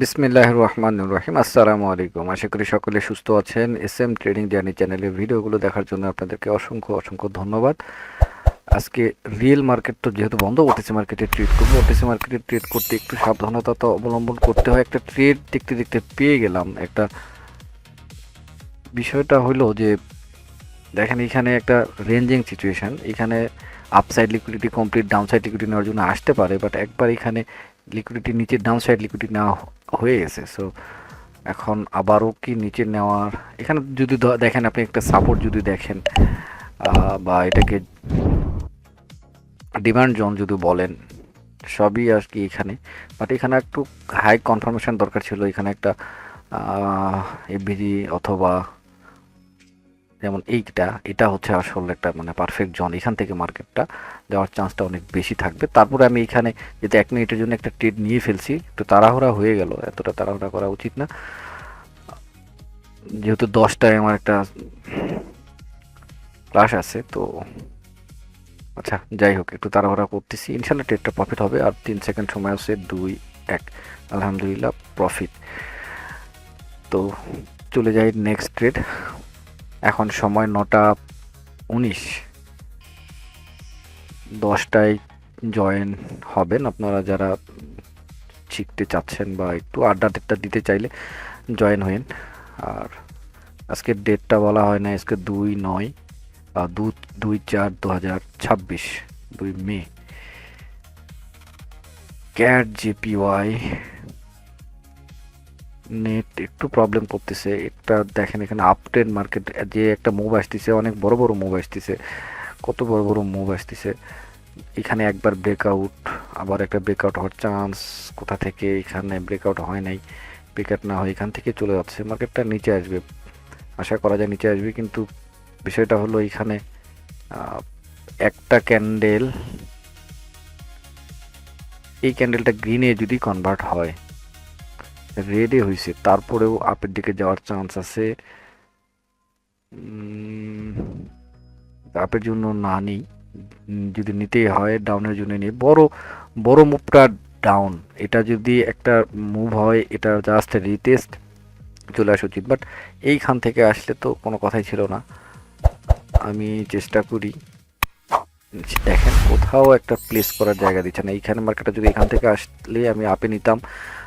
বিসমিল্লাহির রহমানির রহিম। আসসালামু আলাইকুম। আশা করি সকলে সুস্থ আছেন। এস এম ট্রেডিং জার্নি চ্যানেলের ভিডিওগুলো দেখার জন্য আপনাদেরকে অসংখ্য অসংখ্য ধন্যবাদ। আজকে রিয়েল মার্কেট তো যেহেতু বন্ধ, ওটিসি মার্কেটে ট্রেড করবো। ওটিসি মার্কেটে ট্রেড করতে একটু সাবধানতা তো অবলম্বন করতে হয়। একটা ট্রেড দেখতে দেখতে পেয়ে গেলাম। একটা বিষয়টা হলো যে দেখেন এখানে একটা রেঞ্জিং সিচুয়েশন। এখানে upside liquidity complete downside liquidity নেওয়ার জন্য আসতে পারে, বাট একবার এখানে লিকুইডিটি নিচে ডাউনসাইড লিকুইডিটি নেওয়া হয়ে গেছে। সো এখন আবারও কি নিচে নেওয়ার, এখানে যদি দেখেন আপনি একটা সাপোর্ট যদি দেখেন বা এটাকে ডিমান্ড জোন যদি বলেন, সবই আর কি এখানে। বাট এখানে একটু হাই কনফার্মেশন দরকার ছিল। এখানে একটা এফবিজি অথবা যেমন এটা হচ্ছে আসলে একটা মানে পারফেক্ট জোন। এখান থেকে মার্কেটটা যাওয়ার চান্সটা অনেক বেশি থাকবে। তারপরে আমি এখানে যেহেতু 1 মিনিটের জন্য একটা ট্রেড নিয়ে ফেলছি, একটু তাড়াহুড়া হয়ে গেল। এতটা তাড়াহুড়া করা উচিত না, যেহেতু 10টায় আমার একটা ক্লাস আছে। তো আচ্ছা, যাই হোক, একটু তাড়াহুড়া করতেছি। ইনশাল্লাহ ট্রেডটা প্রফিট হবে। আর 3 সেকেন্ড সময় আছে, 2 1, আলহামদুলিল্লাহ প্রফিট। তো চলে যাই নেক্সট ট্রেড। এখন সময় 9টা 19। 10টায় জয়েন হবেন আপনারা যারা শিখতে চাচ্ছেন বা একটু আড্ডা দিতে চাইলে জয়েন হইন। আর আজকের ডেটটা বলা হয় না, আজকে 2/9 2/4/2026, 2 মে। ক্যাট জেপিওয়াই নেট একটু প্রবলেম করতেছে। এটা দেখেন এখানে আপ ট্রেন্ড মার্কেট, যে একটা মুভ আসতেছে, অনেক বড় বড় মুভ আসতেছে। কত বড় বড় মুভ আসতেছে। এখানে একবার ব্রেকআউট, আবার একটা ব্রেকআউট হওয়ার চান্স। কোথা থেকে এখানে ব্রেকআউট হয় নাই, ব্রেকআউট না হয় এখান থেকে চলে যাচ্ছে। মার্কেটটা নিচে আসবে, আশা করা যায় নিচে আসবে। কিন্তু বিষয়টা হলো এখানে একটা ক্যান্ডেল, এই ক্যান্ডেলটা গ্রিনে যদি কনভার্ট হয়, রেডে হয়েছে, তারপরেও আপের দিকে যাওয়ার চান্স আছে। আপের জন্য না নিই, যদি নিতেই হয় ডাউনের জন্য নিই। বড় বড় মুভটা ডাউন, এটা যদি একটা মুভ হয়, এটা জাস্ট রিটেস্ট চলে আসা উচিত। বাট এইখান থেকে আসলে তো কোনো কথাই ছিল না। আমি চেষ্টা করি, দেখেন কোথাও একটা প্লেস করার জায়গা দিচ্ছে না। এইখানে মার্কেটটা যদি এখান থেকে আসলে আমি আপে নিতাম,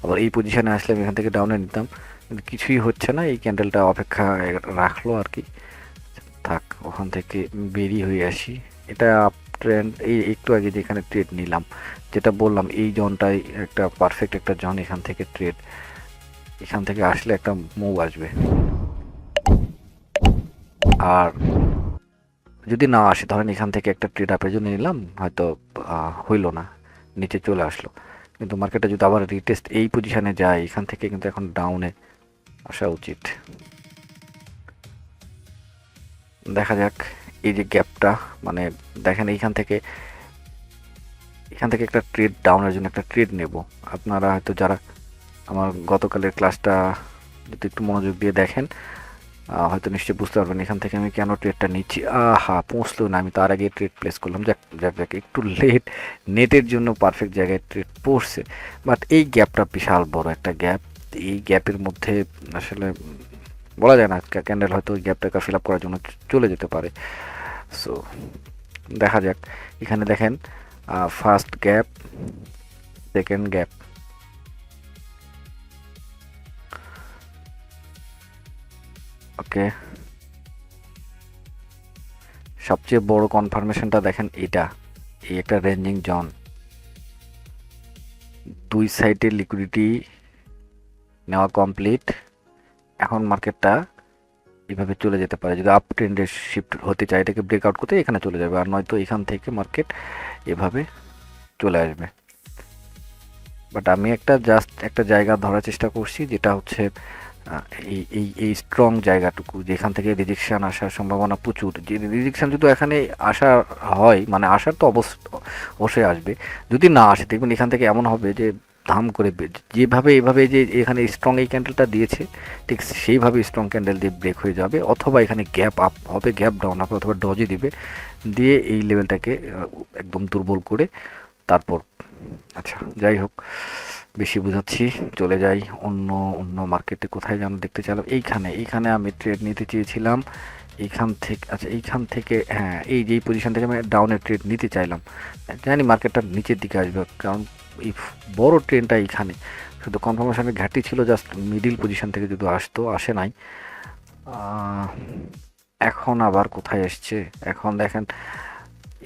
আবার এই পজিশনে আসলে আমি এখান থেকে ডাউনে নিতাম, কিন্তু কিছুই হচ্ছে না। এই ক্যান্ডেলটা অপেক্ষা রাখলো আর কি। থাক, ওখান থেকে বেরিয়ে হয়ে আসি। এটা আপ ট্রেন্ড। এই একটু আগে যেখানে ট্রেড নিলাম, যেটা বললাম, এই জোনটাই একটা পারফেক্ট একটা জোন। এখান থেকে ট্রেড, এখান থেকে আসলে একটা মুভ আসবে। আর যদি না আসে, ধরেন এখান থেকে একটা ট্রেড আপের জন্য নিলাম, হয়তো হইলো না, নিচে চলে আসলো। কিন্তু মার্কেটে যদি আবার রিটেস্ট এই পজিশনে যায়, এখান থেকে কিন্তু এখন ডাউনে আসা উচিত। দেখা যাক। এই যে গ্যাপটা, মানে দেখেন এখান থেকে একটা ট্রেড ডাউনের জন্য একটা ট্রেড নেব। আপনারা হয়তো যারা আমার গতকালের ক্লাসটা যদি একটু মনোযোগ দিয়ে দেখেন, হয়তো নিশ্চয়ই বুঝতে পারবেন এখান থেকে আমি কেন ট্রেডটা নিচ্ছি। পৌঁছলো না, আমি তার আগে ট্রেড প্লেস করলাম। যাক যাক যাক, একটু লেট। নেটের জন্য পারফেক্ট জায়গায় ট্রেড পড়ছে, বাট এই গ্যাপটা বিশাল বড় একটা গ্যাপ। এই গ্যাপের মধ্যে আসলে বলা যায় না, ক্যান্ডেল হয়তো ওই গ্যাপটাকে ফিল আপ করার জন্য চলে যেতে পারে। সো দেখা যাক। এখানে দেখেন ফার্স্ট গ্যাপ, সেকেন্ড গ্যাপ, ওকে। সবচেয়ে বড় কনফার্মেশনটা দেখেন, এই একটা রেঞ্জিং জোন, দুই সাইডে লিকুইডিটি নেওয়া কমপ্লিট। এখন মার্কেটটা এভাবে চলে যেতে পারে। যদি আপ ট্রেন্ডে শিফট হতে চায়, এটাকে ব্রেকআউট করতে এখানে চলে যাবে, আর নয়তো এখান থেকে মার্কেট এভাবে চলে আসবে। বাট আমি জাস্ট একটা জায়গা ধরার চেষ্টা করছি, যেটা হচ্ছে এই এই এই স্ট্রং জায়গাটুকু, যেখান থেকে রিজেকশন আসার সম্ভাবনা প্রচুর। যে রিজেকশন যদি এখানে আসা হয়, মানে আসার তো অবশ্যই আসবে। যদি না আসে, দেখবেন এখান থেকে এমন হবে যে ধাম করে যেভাবে এভাবে যে এখানে স্ট্রং এই ক্যান্ডেলটা দিয়েছে, ঠিক সেইভাবে স্ট্রং ক্যান্ডেল দিয়ে ব্রেক হয়ে যাবে, অথবা এখানে গ্যাপ আপ হবে, গ্যাপ ডাউন হবে, অথবা ডজে দিবে, দিয়ে এই লেভেলটাকে একদম দুর্বল করে তারপর। আচ্ছা, যাই হোক, বেশি বুঝাচ্ছি, চলে যাই অন্য অন্য মার্কেটে। কোথায় যেন দেখতে চাইলাম, এইখানে আমি ট্রেড নিতে চেয়েছিলাম। এইখান থেকে, আচ্ছা এইখান থেকে, হ্যাঁ এই যে পজিশন থেকে আমি ডাউনের ট্রেড নিতে চাইলাম। জানি মার্কেটটা নিচের দিকে আসবে, কারণ এই বড় ট্রেনটা এইখানে, শুধু কনফার্মেশনের ঘাটতি ছিল, জাস্ট মিডিল পজিশন থেকে যদি আসতো, আসে নাই। আহ, এখন আবার কোথায় এসছে, এখন দেখেন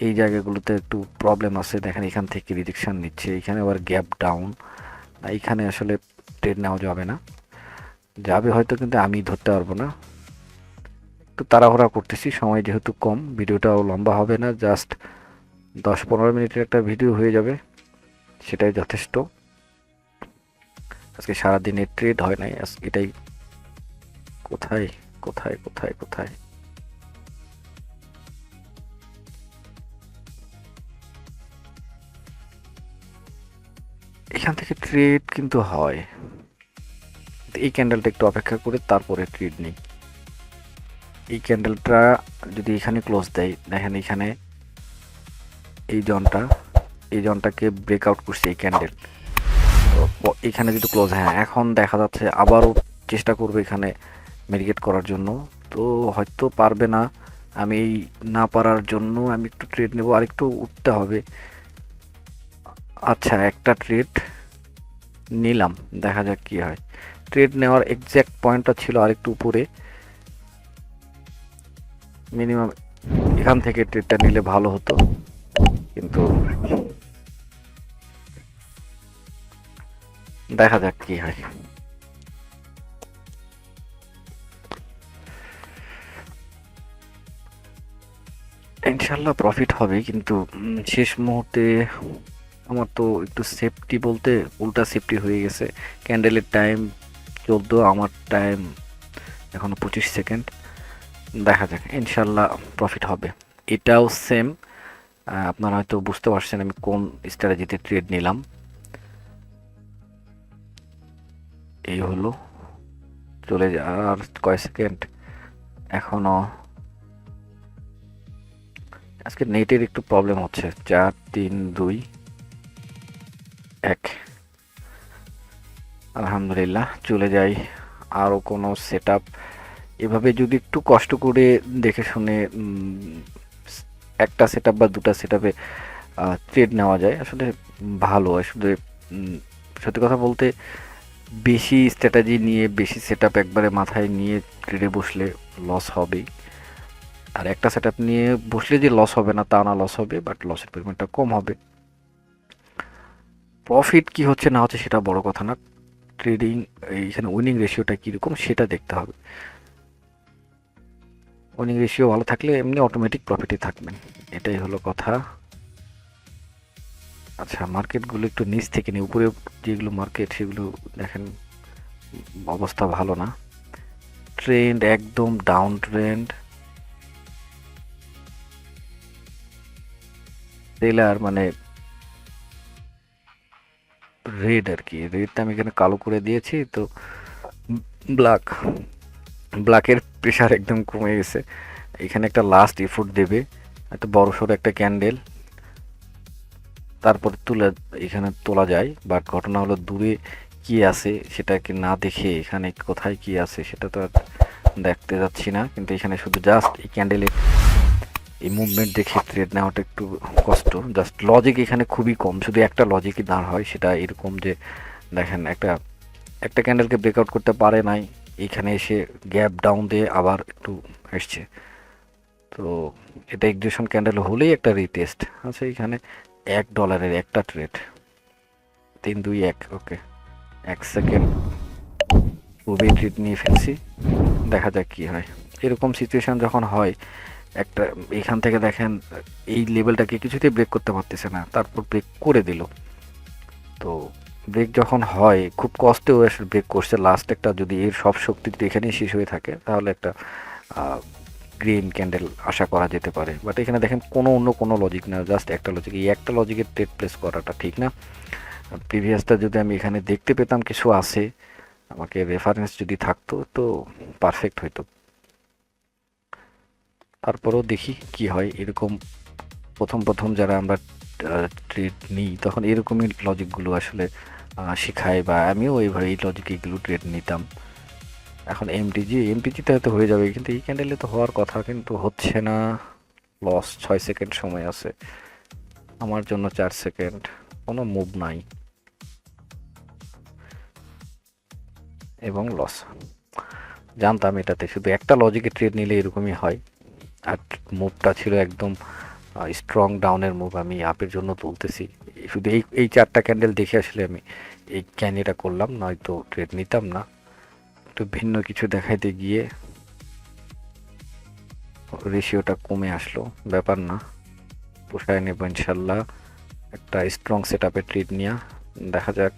এই জায়গাগুলোতে একটু প্রবলেম আছে। দেখেন এখান থেকে রিজেকশন নিচ্ছে, এখানে আবার গ্যাপ ডাউন। এইখানে আসলে ট্রেড নেওয়া যাবে না, যাবে হয়তো, কিন্তু আমি ধরতে পারবো না। একটু তাড়াহুড়া করতেছি, সময় যেহেতু কম, ভিডিওটাও লম্বা হবে না, জাস্ট 10-15 মিনিটের একটা ভিডিও হয়ে যাবে, সেটাই যথেষ্ট। আজকে সারাদিনে ট্রেড হয় নাই, এটাই। কোথায় কোথায় কোথায় কোথায়, এখান থেকে ট্রেড কিন্তু হয়। এই ক্যান্ডেলটা একটু অপেক্ষা করে তারপরে ট্রেড নিই। এই ক্যান্ডেলটা যদি এখানে ক্লোজ দেয়, দেখেন এখানে এই জনটাকে ব্রেকআউট করছে এই ক্যান্ডেল, এখানে যদি ক্লোজ, হ্যাঁ এখন দেখা যাচ্ছে আবারও চেষ্টা করবে এখানে মেডিকেট করার জন্য। তো হয়তো পারবে না, আমি না পারার জন্য আমি একটু ট্রেড নেব, আর একটু উঠতে হবে। আচ্ছা একটা ট্রেড নিলাম, দেখা যাক কি হয়। ট্রেড নেওয়ার এক্স্যাক্ট পয়েন্টটা ছিল আরেকটু উপরে, মিনিমাম এখান থেকে ট্রেডটা নিলে ভালো হতো, কিন্তু দেখা যাক কি হয়। ইনশাল্লাহ প্রফিট হবে, কিন্তু শেষ মুহূর্তে আমার তো একটু সেফটি বলতে উল্টা সেফটি হয়ে গেছে। ক্যান্ডেলের টাইম 14, আমার টাইম এখনো 25 সেকেন্ড। দেখা যাক, ইনশাল্লাহ প্রফিট হবে। এটাও সেম, আপনারা হয়তো বুঝতে পারছেন আমি কোন স্ট্র্যাটেজিতে ট্রেড নিলাম। এই হলো, চলে যা, আর কয় সেকেন্ড এখনো। আজকে নেটের একটু প্রবলেম হচ্ছে, 4 3 2 1। আলহামদুলিল্লাহ, চলে যাই আরও কোনো সেট আপ। এভাবে যদি একটু কষ্ট করে দেখে শুনে একটা সেট আপ বা দুটা সেট আপে ট্রেড নেওয়া যায়, আসলে ভালো হয়। শুধু সত্যি কথা বলতে, বেশি স্ট্র্যাটেজি নিয়ে বেশি সেট আপ একবারে মাথায় নিয়ে ট্রেডে বসলে লস হবেই। আর একটা সেট আপ নিয়ে বসলে যে লস হবে না তা না, লস হবে, বাট লসের পরিমাণটা কম হবে। প্রফিট কি হচ্ছে না হচ্ছে সেটা বড় কথা না, ট্রেডিং এইখানে উইনিং রেশিওটা কীরকম সেটা দেখতে হবে। উইনিং রেশিও ভালো থাকলে এমনি অটোমেটিক প্রফিটে থাকবেন, এটাই হলো কথা। আচ্ছা মার্কেটগুলো একটু নিচ থেকে নিয়ে উপরে, যেগুলো মার্কেট সেগুলো দেখেন অবস্থা ভালো না, ট্রেন্ড একদম ডাউন ট্রেন্ড। সেলার মানে রেড আর কি, রেডটা আমি এখানে কালো করে দিয়েছি, তো ব্ল্যাক, ব্ল্যাকের প্রেশার একদম কমে গেছে। এখানে একটা লাস্ট এফোর্ট দেবে, একটা বড় সড়ো একটা ক্যান্ডেল, তারপরে তুলে এখানে তোলা যায়। বাট ঘটনা হলো দূরে কি আছে সেটাকে না দেখে এখানে কোথায় কি আছে সেটা তো আর দেখতে যাচ্ছি না, কিন্তু এখানে শুধু জাস্ট এই ক্যান্ডেলের এই মুভমেন্ট দেখে ট্রেড নেওয়াটা একটু কষ্ট। জাস্ট লজিক এখানে খুবই কম, শুধু একটা লজিকই দাঁড় হয়, সেটা এরকম যে দেখেন একটা একটা ক্যান্ডেলকে ব্রেকআউট করতে পারে নাই, এইখানে এসে গ্যাপ ডাউন দিয়ে আবার একটু এসছে। তো এটা এক্সিবিশন ক্যান্ডেল হলেই একটা রিটেস্ট। আচ্ছা এখানে $1 একটা ট্রেড, 3 2 1, ওকে 1 সেকেন্ড খুবই ট্রেড নিয়ে ফেলছি, দেখা যাক কি হয়। এরকম সিচুয়েশন যখন হয়, একটা এখান থেকে দেখেন এই লেভেলটাকে কিছুতেই ব্রেক করতে পারতেছে না, তারপর ব্রেক করে দিল। তো ব্রেক যখন হয় খুব কষ্টেও এসে ব্রেক করছে, লাস্ট একটা যদি এর সব শক্তি যদি এখানেই শেষ হয়ে থাকে তাহলে একটা গ্রিন ক্যান্ডেল আশা করা যেতে পারে। বাট এখানে দেখেন অন্য কোনো লজিক না, জাস্ট একটা লজিক, এই একটা লজিকের ট্রেড প্লেস করাটা ঠিক না। প্রিভিয়াসটা যদি আমি এখানে দেখতে পেতাম কিছু আছে, আমাকে রেফারেন্স যদি থাকতো তো পারফেক্ট হইতো। তারপরেও দেখি কি হয়। এরকম প্রথম প্রথম যারা আমরা ট্রেড নিই তখন এরকমই লজিকগুলো আসলে শিখায়, বা আমিও এইভাবে এই লজিকে এগুলো ট্রেড নিতাম। এখন এমটিজিতে হয়তো হয়ে যাবে, কিন্তু এই ক্যান্ডেলে তো হওয়ার কথা, কিন্তু হচ্ছে না। লস, 6 সেকেন্ড সময় আছে, আমার জন্য 4 সেকেন্ড, কোনো মুভ নাই এবং লস। জানতাম এটাতে শুধু একটা লজিকে ট্রেড নিলে এরকমই হয়। আর মুভটা ছিল একদম স্ট্রং ডাউনের মুভ, আমি আপের জন্য তুলতেছি। শুধু এই এই 4টা ক্যান্ডেল দেখে আসলে আমি এই ক্যানিটা করলাম, নয়তো ট্রেড নিতাম না। একটু ভিন্ন কিছু দেখাইতে গিয়ে রেশিওটা কমে আসলো, ব্যাপার না, পোষায় নেব ইনশাল্লাহ। একটা স্ট্রং সেট আপে ট্রেড নিয়ে দেখা যাক।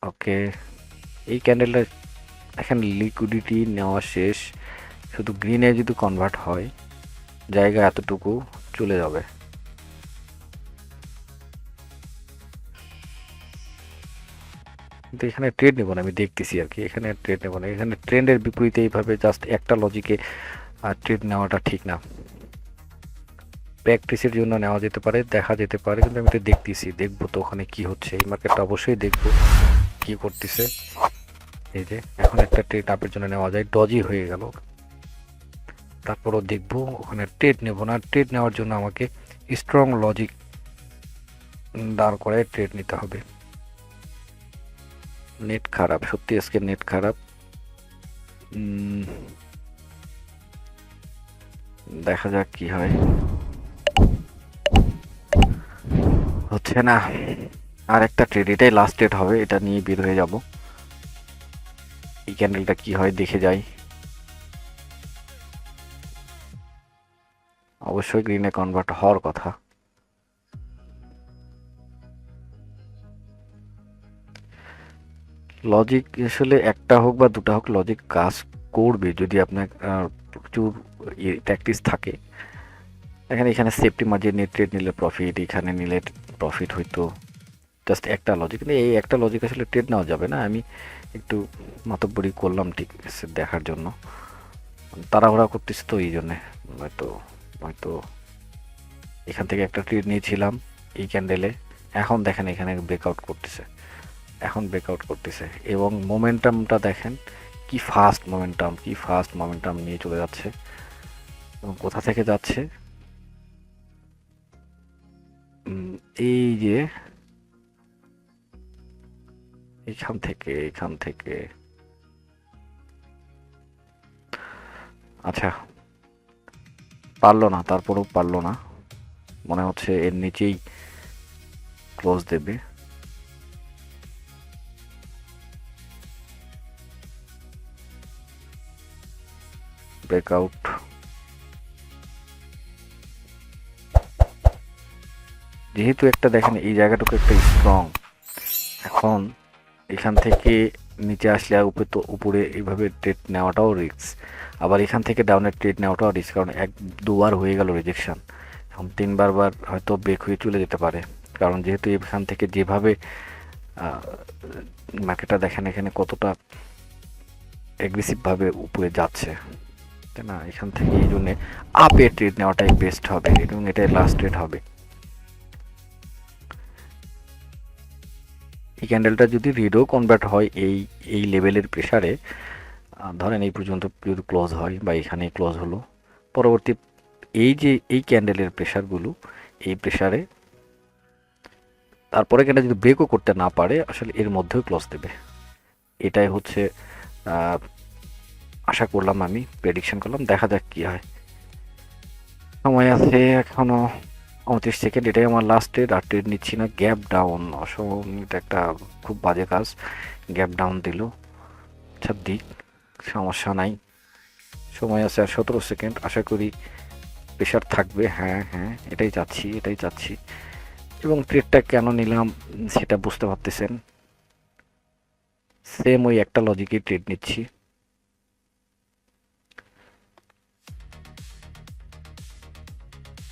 ওকে, এই ক্যান্ডেলটা এখানে লিকুইডিটি নেওয়া শেষ, শুধু গ্রিনে যদি কনভার্ট হয় জায়গা এতটুকু চলে যাবে। কিন্তু এখানে ট্রেড নেব না, আমি দেখতেছি আর কি, এখানে ট্রেড নেব না। এখানে ট্রেন্ডের বিপরীতে এইভাবে জাস্ট একটা লজিকে ট্রেড নেওয়াটা ঠিক না। প্র্যাকটিসের জন্য নেওয়া যেতে পারে, দেখা যেতে পারে, কিন্তু আমি তো দেখতেছি, দেখবো তো ওখানে কি হচ্ছে। এই মার্কেটটা অবশ্যই দেখবো কি করতেছে। এই যে এখন একটা ট্রেড আপের জন্য নেওয়া যায়, ডজি হয়ে গেল, তারপরও দেখবো। ওখানে ট্রেড নেব না, ট্রেড নেওয়ার জন্য আমাকে স্ট্রং লজিক দাঁড় করে ট্রেড নিতে হবে। নেট খারাপ, সত্যি আজকে নেট খারাপ। দেখা যাক কি হয়। হচ্ছে না, আর একটা ট্রেড, এটাই লাস্ট ট্রেড হবে, এটা নিয়ে বের হয়ে যাব। এই ক্যান্ডেলটা কি হয় দেখে যাই। অবশ্যই গ্রিনে কনভার্ট হওয়ার কথা। লজিক আসলে একটা হোক বা দুটা হোক, লজিক কাজ করবে যদি আপনার প্রচুর প্র্যাকটিস থাকে। এখানে সেফটি মার্জিন নিয়ে ট্রেড নিলে প্রফিট, এখানে নিলে প্রফিট হইতো। জাস্ট একটা লজিক, কিন্তু এই একটা লজিক আসলে ট্রেড নেওয়া যাবে না। আমি একটু মাতব্বরি করলাম ঠিক আছে দেখার জন্য, তাড়াহুড়া করতেছি তো এই জন্যে। হয়তো হয়তো এখান থেকে একটা ট্রেড নিয়েছিলাম এই ক্যান্ডেলে, এখন দেখেন এখানে ব্রেকআউট করতেছে, এখন ব্রেকআউট করতেছে, এবং মোমেন্টামটা দেখেন কি ফাস্ট মোমেন্টাম, কি ফাস্ট মোমেন্টাম নিয়ে চলে যাচ্ছে। এবং কোথা থেকে যাচ্ছে, এই যে এখান থেকে আচ্ছা, পারলো না, তারপরেও পারলো না, মনে হচ্ছে এর নিচেই ক্লোজ দেবে। ব্রেকআউট, যেহেতু একটা দেখেন এই জায়গাটুকু একটা স্ট্রং, এখন এখান থেকে নিচে আসলে আর উপরে এইভাবে ট্রেড নেওয়াটাও রিস্ক, আবার এখান থেকে ডাউনের ট্রেড নেওয়াটাও রিস্ক, কারণ এক দুবার হয়ে গেল রিজেকশন, এখন তিনবার হয়তো ব্রেক হয়ে চলে যেতে পারে। কারণ যেহেতু এখান থেকে যেভাবে মার্কেটটা দেখেন এখানে কতটা অ্যাগ্রেসিভভাবে উপরে যাচ্ছে, তাই না? এখান থেকে এই জন্যে আপে ট্রেড নেওয়াটাই বেস্ট হবে, এবং এটাই লাস্ট ট্রেড হবে। এই ক্যান্ডেলটা যদি রিডও কনভার্ট হয় এই এই লেভেলের প্রেসারে, ধরেন এই পর্যন্ত যদি ক্লোজ হয় বা এখানে ক্লোজ হলো, পরবর্তী এই যে এই ক্যান্ডেলের প্রেসারগুলো, এই প্রেসারে তারপরে ক্যান্ডেল যদি ব্রেকও করতে না পারে আসলে এর মধ্যেও ক্লোজ দেবে। এটাই হচ্ছে আশা করলাম, আমি প্রেডিকশন করলাম, দেখা যাক কি হয়। সময় আছে এখনো 29 সেকেন্ড, এটাই আমার লাস্ট ট্রেড, আর ট্রেড নিচ্ছি না। গ্যাপ ডাউন, এটা একটা খুব বাজে কাজ, গ্যাপ ডাউন দিল। আচ্ছা দিক, সমস্যা নাই, সময় আছে আর 17 সেকেন্ড, আশা করি প্রেশার থাকবে। হ্যাঁ হ্যাঁ, এটাই চাচ্ছি। এবং ট্রেডটা কেন নিলাম সেটা বুঝতে পারতেছেন, সেম ওই একটা লজিকে ট্রেড নিচ্ছি।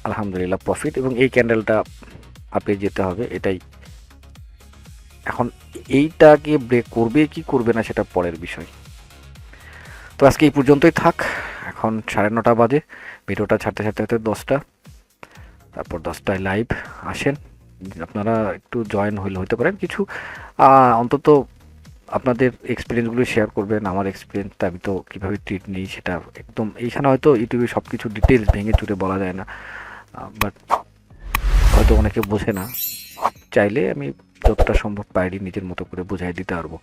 আলহামদুলিল্লাহ প্রফিট, এবং এই ক্যান্ডেলটা আপে যেতে হবে, এটাই। এখন এইটাকে ব্রেক করবে কি করবে না সেটা পরের বিষয়। তো আজকে এই পর্যন্তই থাক, এখন 9:30 বাজে, ভিডিওটা ছাড়তে ছাড়তে 10টা। তারপর 10টায় লাইভ আসেন। আপনারা একটু জয়েন হইতে পারেন, কিছু অন্তত আপনাদের এক্সপিরিয়েন্সগুলো শেয়ার করবেন। আমার এক্সপিরিয়েন্সটা আমি তো কীভাবে ট্রিট নিই সেটা একদম, এইখানে হয়তো ইউটিউবে সব কিছু ডিটেলস ভেঙে চুরে বলা যায় না, বাট হয়তো অনেকে বোঝে না। চাইলে আমি যতটা সম্ভব পারি নিজের মতো করে বুঝাই দিতে পারবো।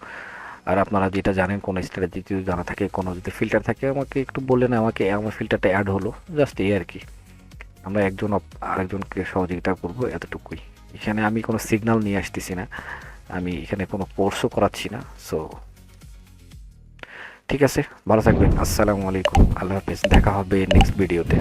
আর আপনারা যেটা জানেন, কোনো স্ট্র্যাটেজি যদি জানা থাকে, কোনো যদি ফিল্টার থাকে আমাকে একটু বললেন, আমাকে আমার ফিল্টারটা অ্যাড হলো, জাস্ট এই আর কি। আমরা একজন আরেকজনকে সহযোগিতা করব, এতটুকুই। এখানে আমি কোনো সিগন্যাল নিয়ে আসতেছি না, আমি এখানে কোনো কোর্সও করাচ্ছি না। সো ঠিক আছে, ভালো থাকবেন। আসসালামু আলাইকুম, আল্লাহ হাফেজ, দেখা হবে নেক্সট ভিডিওতে।